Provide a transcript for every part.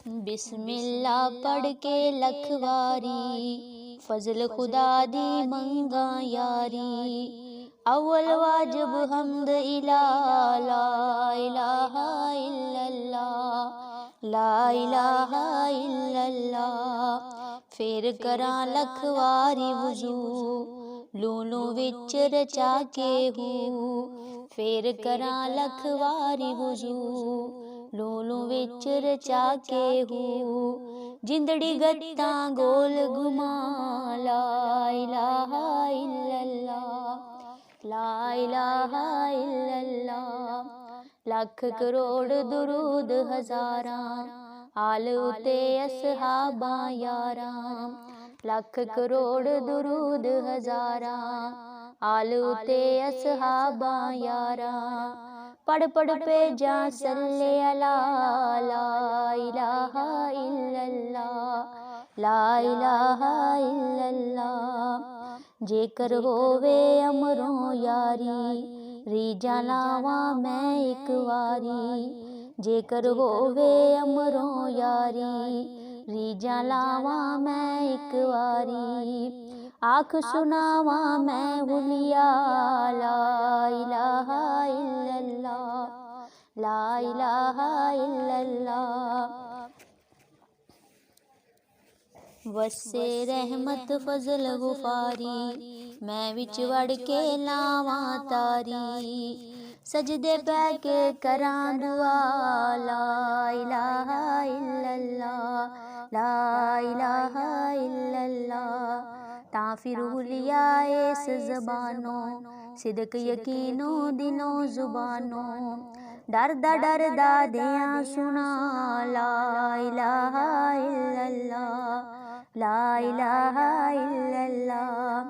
बिस्मिल्लाह पढ़ के लखवारी, फजल खुदा दी मंगा यारी। अव्वल वाजिब हमद इला ला इलाहा इल्लल्लाह, ला इलाहा इल्लल्लाह। फिर करां लखवारी वुजू, लूलू विच रचा के हूँ। फिर करां लखवारी वुजू, लूलू विच रचा के हूँ। जिंदड़ी गत्ता गोल घुमा, ला इलाहा इल्लल्लाह, ला इलाहा इल्लल्लाह। लख करोड़ दुरूद हजारां, आल उते असहाबा यारां। लख करोड़ दुरूद हजारां, आल उते असहाबा यारां। पढ़ पढ़ पे जा सल्ले अला, ला इलाहा इल्लल्लाह, ला इलाहा इल्लल्लाह। जेकर होवे अमरों यारी, रीजा लावा मैं एक वारी। जेकर होवे अमरों यारी, रीजा लावा मैं एक वारी। आख सुनावा मैं हुलिया, ला इलाहा इल्लल्लाह, ला इलाहा इल्लल्लाह। वस्से रहमत फजल गुफारी, मैं विच वड़ के लावा तारी। सजदे पै के करां दुआ, ला इलाहा इल्लल्लाह, ला इलाहा इल्लल्लाह। तां फिर हुलिया इस ज़बानों, सिदक यकीनो दिलों ज़ुबानों। डरदा दियां सुना, ला इलाहा इल्लल्लाह, ला इलाहा इल्लल्लाह।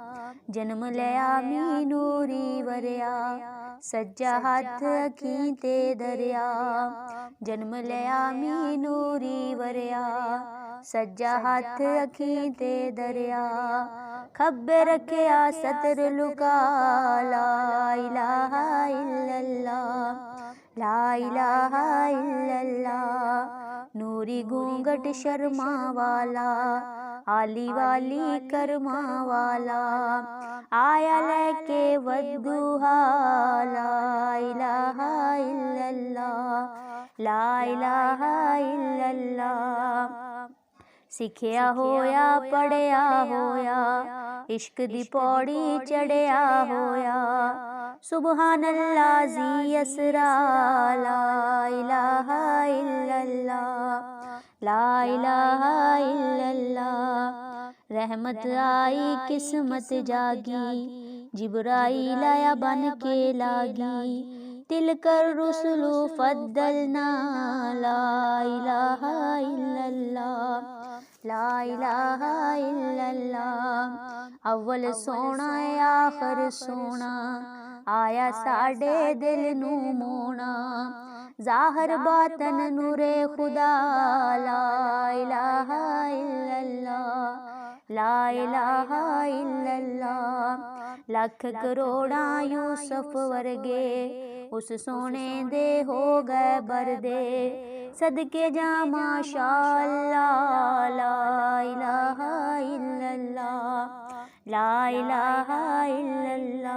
जन्म लिया मी नूरी वरिया, सज्जा हथ अखीं ते दरिया। जन्म लिया मी नूरी वरिया, सज्जा हथ अखीं ते दरिया। खब्बे रखेया सतर लुका, ला इलाहा इल्लल्लाह, ला इलाहा इल्लल्लाह। नूरी घूंघट शर्मा वाला, आली वाली करमा वाला। आया लेके वद्दुहा, ला इलाहा इल्लल्लाह, ला इलाहा इल्लल्लाह। सिखिया होया पढ़िया होया, इश्क दी पौड़ी चढ़िया होया। सुबहान अल्लाह जी असरा, ला इलाहा इल्लल्लाह, ला इलाहा इल्लल्लाह। रहमत आई किस्मत जागी, जिब्राईल आया बन के लागी। तिलकर रुसुलु फद्दलना, ला इलाहा इल्लल्लाह, ला इलाहा इल्लल्लाह। अव्वल सोना आखिर सोना, आया साडे दिल नू मोना। ज़ाहिर बातन नूरे खुदा, ला इलाहा इल्लल्लाह, ला इलाहा इल्लल्लाह। लख करोड़ा यूसुफ वर्गे, उस सोने दे हो गए बरदे। सदके जा माशाअल्लाह, ला इलाहा इल्लल्लाह, ला इलाहा इल्लल्लाह।